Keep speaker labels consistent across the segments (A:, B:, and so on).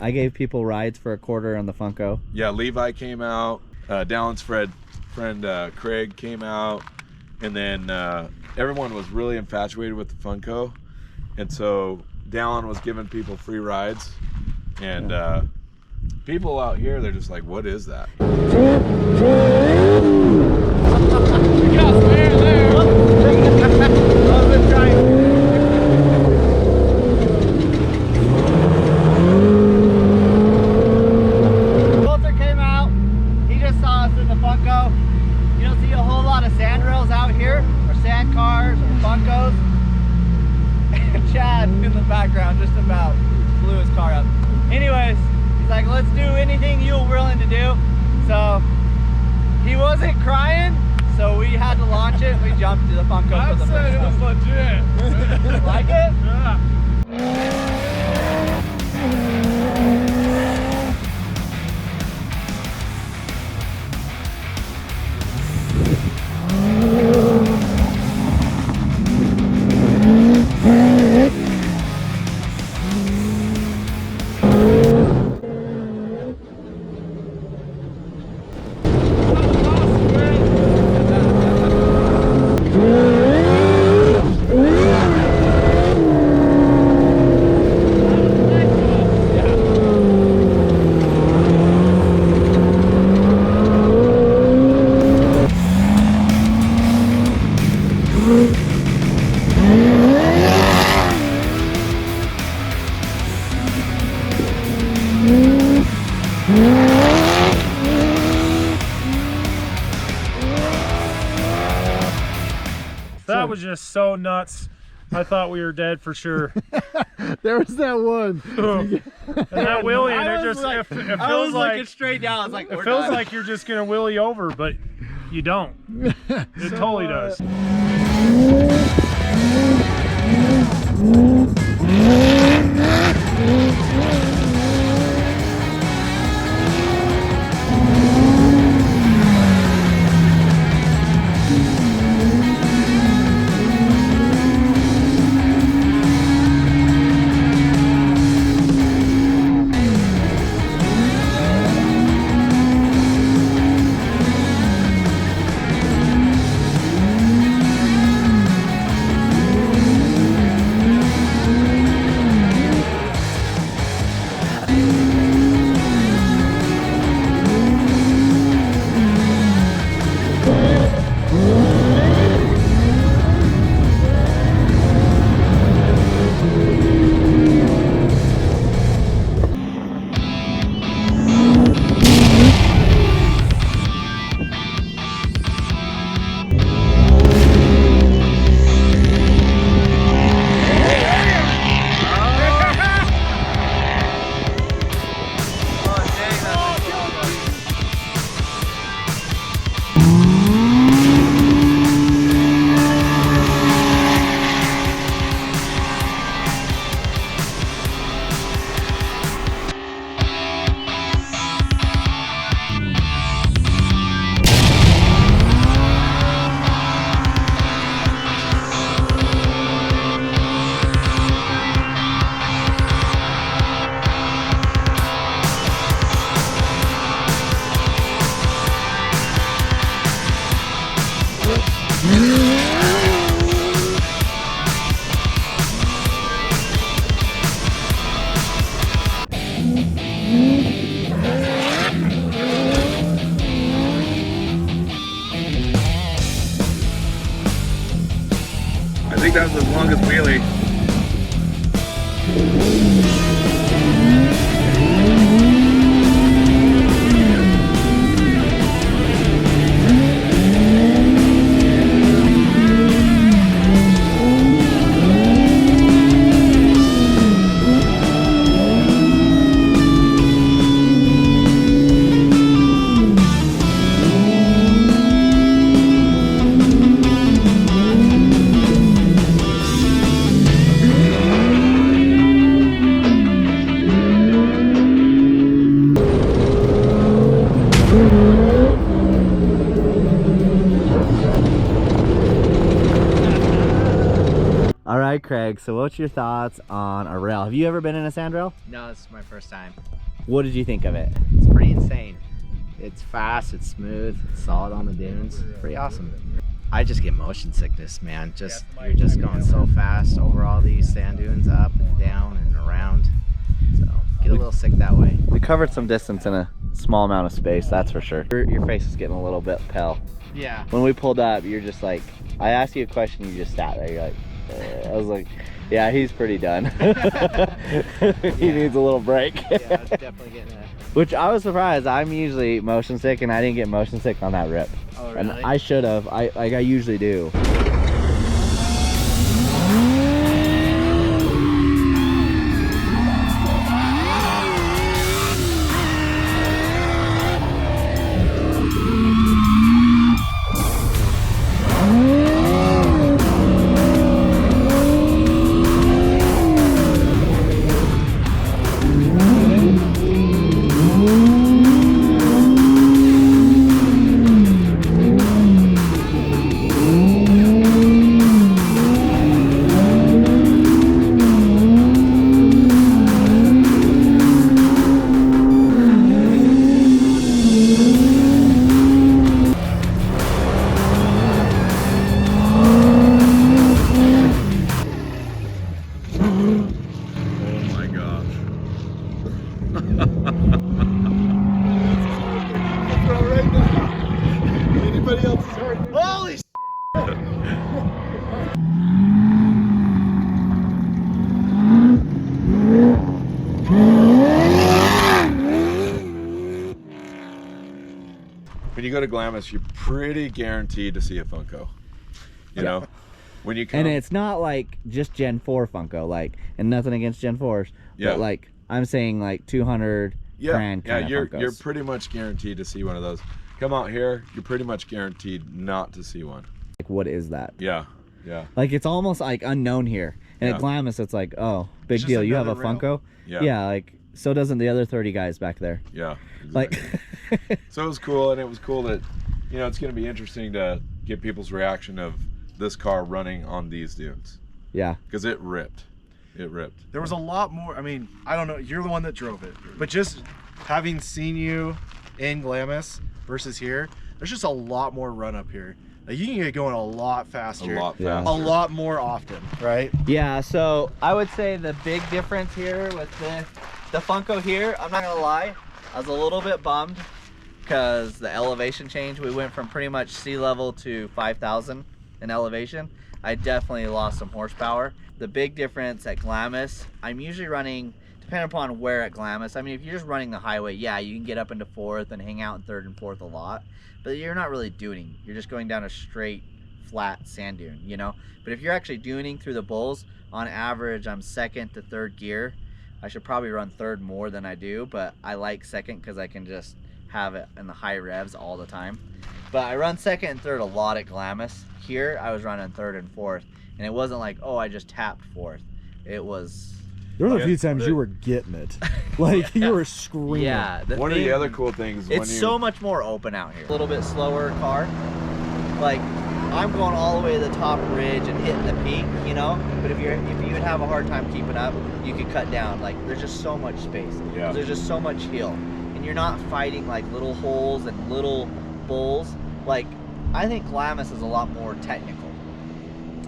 A: I gave people rides for $0.25 on the Funco.
B: Yeah, Levi came out. Dallin's friend Craig came out, and then everyone was really infatuated with the Funco, and so Dallin was giving people free rides, and people out here, they're just like, "What is that?"
C: You got a spare there.
D: Background just about blew his car up. Anyways, he's like, let's do anything you're willing to do. So he wasn't crying, so we had to launch it. We jumped to the Funco for the first time.
C: It was legit.
D: Like it?
C: Yeah. That was just so nuts. I thought we were dead for sure.
E: There was that one.
C: And that wheelie, and it just
D: like,
C: it feels
D: I was
C: like
D: looking straight down. I was like,
C: it feels like you're just gonna wheelie over, but you don't. It totally does.
A: Craig, so what's your thoughts on a rail? Have you ever been in a sand rail?
D: No, this is my first time.
A: What did you think of it?
D: It's pretty insane. It's fast, it's smooth, it's solid on the dunes. Pretty awesome. I just get motion sickness, man. You're just going so fast over all these sand dunes, up and down and around. So get a little sick that way.
A: We covered some distance in a small amount of space, that's for sure. Your face is getting a little bit pale.
D: Yeah.
A: When we pulled up, you're just like, I asked you a question, you just sat there. You're like, I was like, yeah, he's pretty done. He needs a little break.
D: Yeah, it's definitely getting a...
A: Which I was surprised. I'm usually motion sick, and I didn't get motion sick on that rip.
D: Oh, really?
A: And I should have. I usually do.
B: When you go to Glamis, you're pretty guaranteed to see a Funco. You know, when you come,
A: And it's not like just Gen 4 Funco, like, and nothing against Gen 4s,
B: Yeah.
A: but like, I'm saying like 200 grand
B: yeah,
A: kind
B: you're
A: of Funkos.
B: you're pretty much guaranteed to see one of those. Come out here, you're pretty much guaranteed not to see one.
A: Like, what is that?
B: Yeah, yeah,
A: Like, it's almost like unknown here. And at
B: Yeah.
A: Glamis, it's like, oh, big
C: It's just
A: deal. You have a
C: another rail.
A: Funko?
B: yeah,
A: Like, so doesn't the other 30 guys back there.
B: yeah.
A: Like,
B: Exactly. So it was cool, and it was cool that, you know, it's going to be interesting to get people's reaction of this car running on these dunes,
A: yeah.
B: because it ripped. It ripped.
C: There was a lot more. I mean, I don't know. You're the one that drove it, but just having seen you in Glamis versus here, there's just a lot more run up here. Like, you can get going a lot faster,
B: A lot
A: Yeah.
B: faster.
C: a lot more often, right?
A: Yeah, so I would say the big difference here with the Funko here, I'm not gonna lie, I was a little bit bummed because the elevation change, we went from pretty much sea level to 5,000 in elevation. I definitely lost some horsepower. The big difference at Glamis, I'm usually running, depending upon where at Glamis, I mean, if you're just running the highway, yeah, you can get up into 4th and hang out in 3rd and 4th a lot, but you're not really duning. You're just going down a straight, flat sand dune, you know? But if you're actually duning through the bowls, on average, I'm 2nd to 3rd gear. I should probably run 3rd more than I do, but I like 2nd because I can just have it in the high revs all the time. But I run 2nd and 3rd a lot at Glamis. Here, I was running 3rd and 4th, and it wasn't like, oh, I just tapped 4th. It was...
E: There were a
B: Yeah,
E: few times
B: the-
E: you were getting it. Like, you were screaming.
A: Yeah.
B: One of the other cool things is
A: It's
B: when you,
A: so much more open out here. A little bit slower car. Like, I'm going all the way to the top ridge and hitting the peak, you know? But if you would have a hard time keeping up, you could cut down. Like, there's just so much space.
B: Yeah.
A: There's just so much hill. And you're not fighting like little holes and little bowls. Like, I think Glamis is a lot more technical.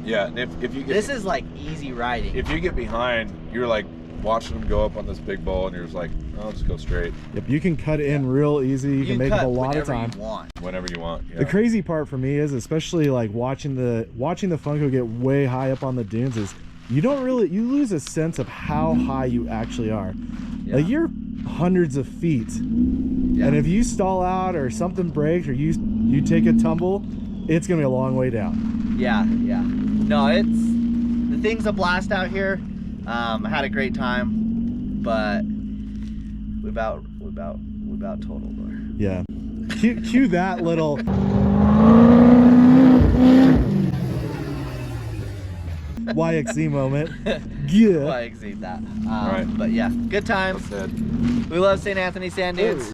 B: yeah, and if you get
A: This is like easy riding.
B: if you get behind, you're like watching them go up on this big bowl, and you're just like, oh, I'll just go straight
E: Yep, you can cut it in real easy. You can make
A: cut
E: up a lot of
A: whenever
E: time.
A: you want.
B: whenever you want. Yeah.
E: The crazy part for me is, especially like watching the Funko get way high up on the dunes, is you lose a sense of how high you actually are.
A: Yeah.
E: Like, you're hundreds of feet, and if you stall out or something breaks or you take a tumble, it's gonna be a long way down.
A: Yeah, yeah. No, the thing's a blast out here. I had a great time, but we about totaled her.
E: Yeah. Cue that little. YXZ moment. Yeah.
A: Well, I exceed that.
B: right.
A: But yeah, good times.
B: That's it.
A: We love St. Anthony Sand Dunes.